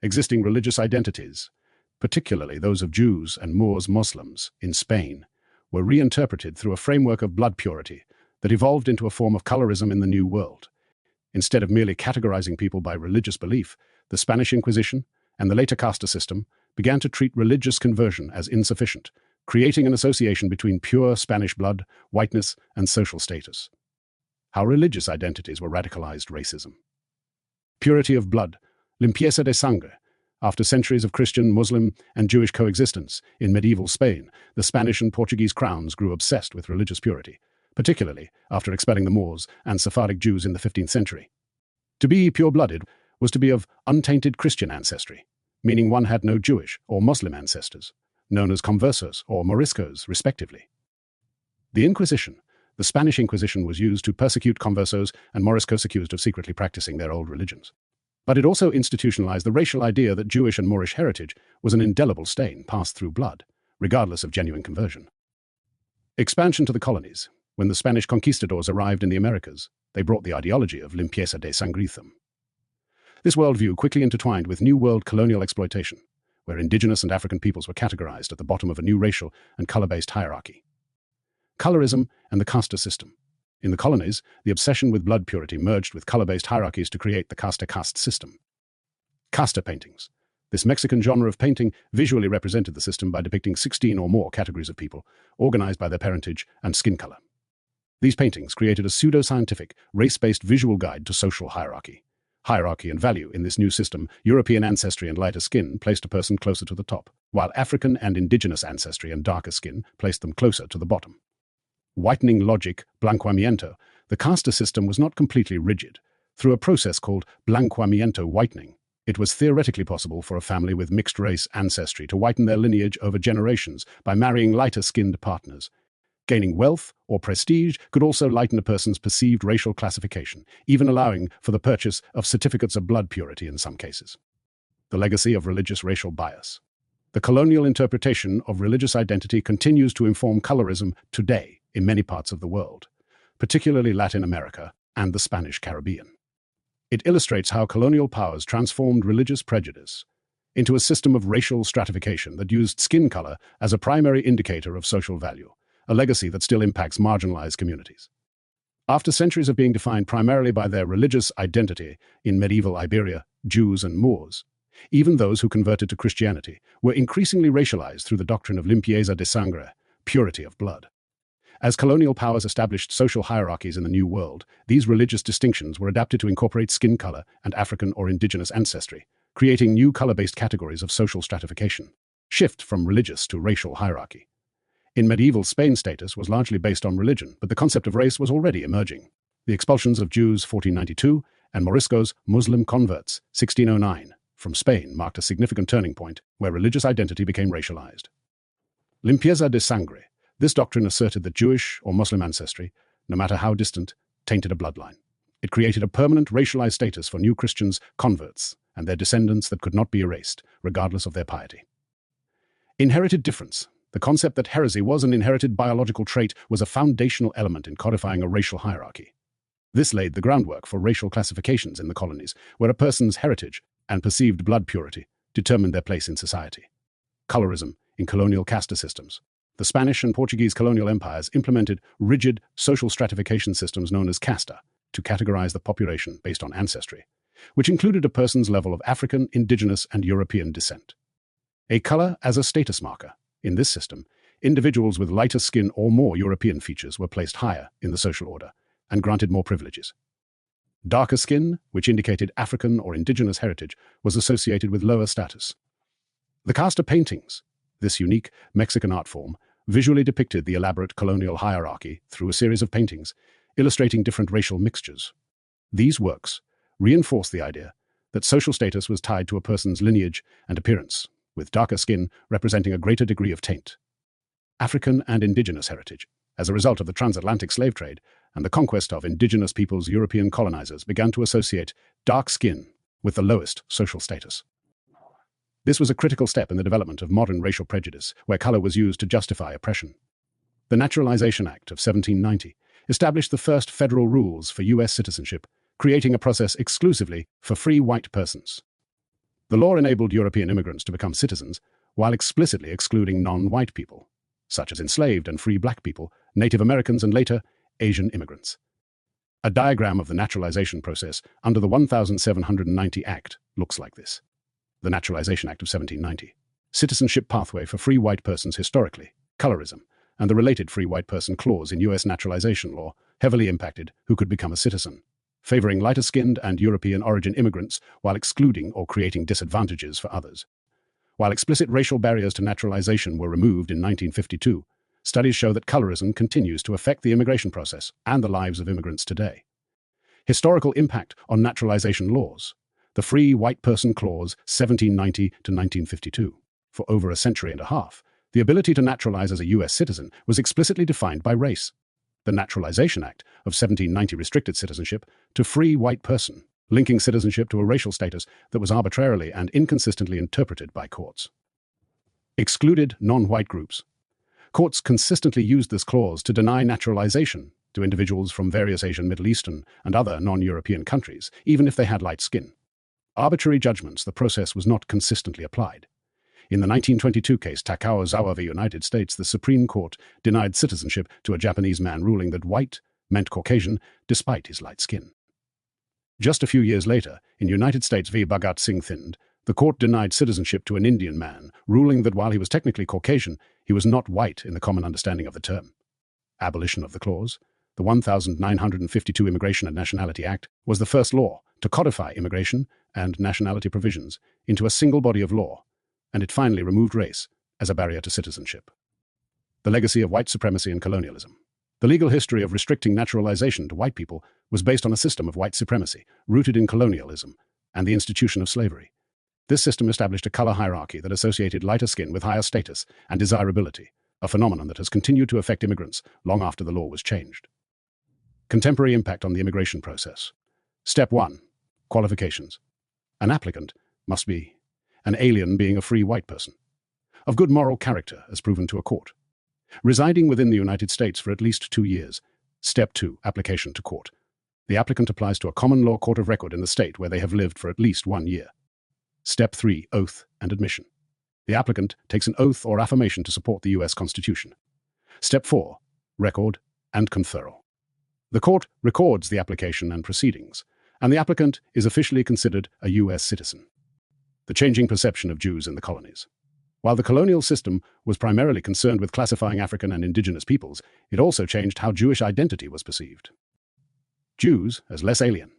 Existing religious identities, particularly those of Jews and Moors Muslims in Spain, were reinterpreted through a framework of blood purity that evolved into a form of colorism in the New World. Instead of merely categorizing people by religious belief, the Spanish Inquisition and the later caste system began to treat religious conversion as insufficient, creating an association between pure Spanish blood, whiteness, and social status. How religious identities were radicalized racism. Purity of blood, limpieza de sangre. After centuries of Christian, Muslim, and Jewish coexistence in medieval Spain, the Spanish and Portuguese crowns grew obsessed with religious purity, particularly after expelling the Moors and Sephardic Jews in the 15th century. To be pure-blooded was to be of untainted Christian ancestry, meaning one had no Jewish or Muslim ancestors, known as conversos or moriscos, respectively. The Inquisition, the Spanish Inquisition, was used to persecute conversos and moriscos accused of secretly practicing their old religions. But it also institutionalized the racial idea that Jewish and Moorish heritage was an indelible stain passed through blood, regardless of genuine conversion. Expansion to the colonies. When the Spanish conquistadors arrived in the Americas, they brought the ideology of limpieza de sangritum. This worldview quickly intertwined with New World colonial exploitation, where indigenous and African peoples were categorized at the bottom of a new racial and color-based hierarchy. Colorism and the caste system. In the colonies, the obsession with blood purity merged with color-based hierarchies to create the caste system. Caste paintings. This Mexican genre of painting visually represented the system by depicting 16 or more categories of people, organized by their parentage and skin color. These paintings created a pseudo-scientific, race-based visual guide to social hierarchy. Hierarchy and value in this new system, European ancestry and lighter skin placed a person closer to the top, while African and indigenous ancestry and darker skin placed them closer to the bottom. Whitening logic, blanqueamiento. The caste system was not completely rigid. Through a process called blanqueamiento whitening, it was theoretically possible for a family with mixed-race ancestry to whiten their lineage over generations by marrying lighter-skinned partners. Gaining wealth or prestige could also lighten a person's perceived racial classification, even allowing for the purchase of certificates of blood purity in some cases. The legacy of religious racial bias. The colonial interpretation of religious identity continues to inform colorism today in many parts of the world, particularly Latin America and the Spanish Caribbean. It illustrates how colonial powers transformed religious prejudice into a system of racial stratification that used skin color as a primary indicator of social value, a legacy that still impacts marginalized communities. After centuries of being defined primarily by their religious identity in medieval Iberia, Jews and Moors, even those who converted to Christianity were increasingly racialized through the doctrine of limpieza de sangre, purity of blood. As colonial powers established social hierarchies in the New World, these religious distinctions were adapted to incorporate skin color and African or indigenous ancestry, creating new color-based categories of social stratification. Shift from religious to racial hierarchy. In medieval Spain, status was largely based on religion, but the concept of race was already emerging. The expulsions of Jews 1492 and Moriscos, Muslim converts 1609, from Spain marked a significant turning point where religious identity became racialized. Limpieza de sangre. This doctrine asserted that Jewish or Muslim ancestry, no matter how distant, tainted a bloodline. It created a permanent racialized status for new Christians, converts, and their descendants that could not be erased, regardless of their piety. Inherited difference. The concept that heresy was an inherited biological trait was a foundational element in codifying a racial hierarchy. This laid the groundwork for racial classifications in the colonies, where a person's heritage and perceived blood purity determined their place in society. Colorism in colonial caste systems. The Spanish and Portuguese colonial empires implemented rigid social stratification systems known as casta to categorize the population based on ancestry, which included a person's level of African, indigenous, and European descent. A color as a status marker. In this system, individuals with lighter skin or more European features were placed higher in the social order and granted more privileges. Darker skin, which indicated African or indigenous heritage, was associated with lower status. The casta paintings, this unique Mexican art form, visually depicted the elaborate colonial hierarchy through a series of paintings, illustrating different racial mixtures. These works reinforced the idea that social status was tied to a person's lineage and appearance, with darker skin representing a greater degree of taint. African and indigenous heritage. As a result of the transatlantic slave trade and the conquest of indigenous peoples, European colonizers began to associate dark skin with the lowest social status. This was a critical step in the development of modern racial prejudice, where color was used to justify oppression. The Naturalization Act of 1790 established the first federal rules for U.S. citizenship, creating a process exclusively for free white persons. The law enabled European immigrants to become citizens while explicitly excluding non-white people, such as enslaved and free black people, Native Americans, and later, Asian immigrants. A diagram of the naturalization process under the 1790 Act looks like this. The Naturalization Act of 1790. Citizenship pathway for free white persons historically, colorism, and the related free white person clause in U.S. naturalization law heavily impacted who could become a citizen, favoring lighter-skinned and European origin immigrants while excluding or creating disadvantages for others. While explicit racial barriers to naturalization were removed in 1952, studies show that colorism continues to affect the immigration process and the lives of immigrants today. Historical impact on naturalization laws. The Free White Person Clause, 1790 to 1952. For over a century and a half, the ability to naturalize as a U.S. citizen was explicitly defined by race. The Naturalization Act of 1790 restricted citizenship to free white person, linking citizenship to a racial status that was arbitrarily and inconsistently interpreted by courts. Excluded non-white groups. Courts consistently used this clause to deny naturalization to individuals from various Asian, Middle Eastern, and other non-European countries, even if they had light skin. Arbitrary judgments, the process was not consistently applied. In the 1922 case Takao-Zawa v. United States, the Supreme Court denied citizenship to a Japanese man, ruling that white meant Caucasian despite his light skin. Just a few years later, in United States v. Bhagat Singh Thind, the court denied citizenship to an Indian man, ruling that while he was technically Caucasian, he was not white in the common understanding of the term. Abolition of the clause. The 1952 Immigration and Nationality Act was the first law to codify immigration and nationality provisions into a single body of law, and it finally removed race as a barrier to citizenship. The legacy of white supremacy and colonialism. The legal history of restricting naturalization to white people was based on a system of white supremacy rooted in colonialism and the institution of slavery. This system established a color hierarchy that associated lighter skin with higher status and desirability, a phenomenon that has continued to affect immigrants long after the law was changed. Contemporary impact on the immigration process. Step 1. Qualifications. An applicant must be an alien, being a free white person, of good moral character as proven to a court, residing within the United States for at least 2 years. Step 2. Application to court. The applicant applies to a common law court of record in the state where they have lived for at least 1 year. Step 3. Oath and admission. The applicant takes an oath or affirmation to support the U.S. Constitution. Step 4. Record and conferral. The court records the application and proceedings, and the applicant is officially considered a U.S. citizen. The changing perception of Jews in the colonies. While the colonial system was primarily concerned with classifying African and indigenous peoples, it also changed how Jewish identity was perceived. Jews as less alien.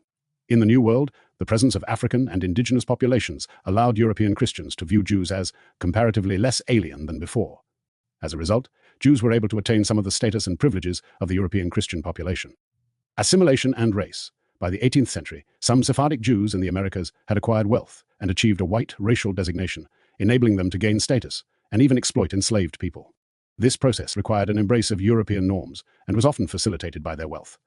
In the New World, the presence of African and indigenous populations allowed European Christians to view Jews as comparatively less alien than before. As a result, Jews were able to attain some of the status and privileges of the European Christian population. Assimilation and race. By the 18th century, some Sephardic Jews in the Americas had acquired wealth and achieved a white racial designation, enabling them to gain status and even exploit enslaved people. This process required an embrace of European norms and was often facilitated by their wealth.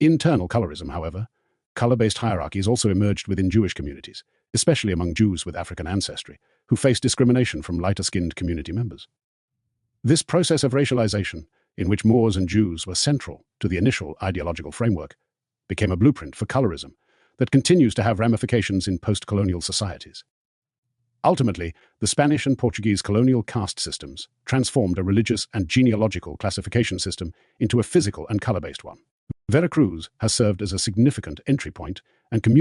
Internal colorism, however, color-based hierarchies also emerged within Jewish communities, especially among Jews with African ancestry, who faced discrimination from lighter-skinned community members. This process of racialization, in which Moors and Jews were central to the initial ideological framework, became a blueprint for colorism that continues to have ramifications in post-colonial societies. Ultimately, the Spanish and Portuguese colonial caste systems transformed a religious and genealogical classification system into a physical and color-based one. Veracruz has served as a significant entry point and community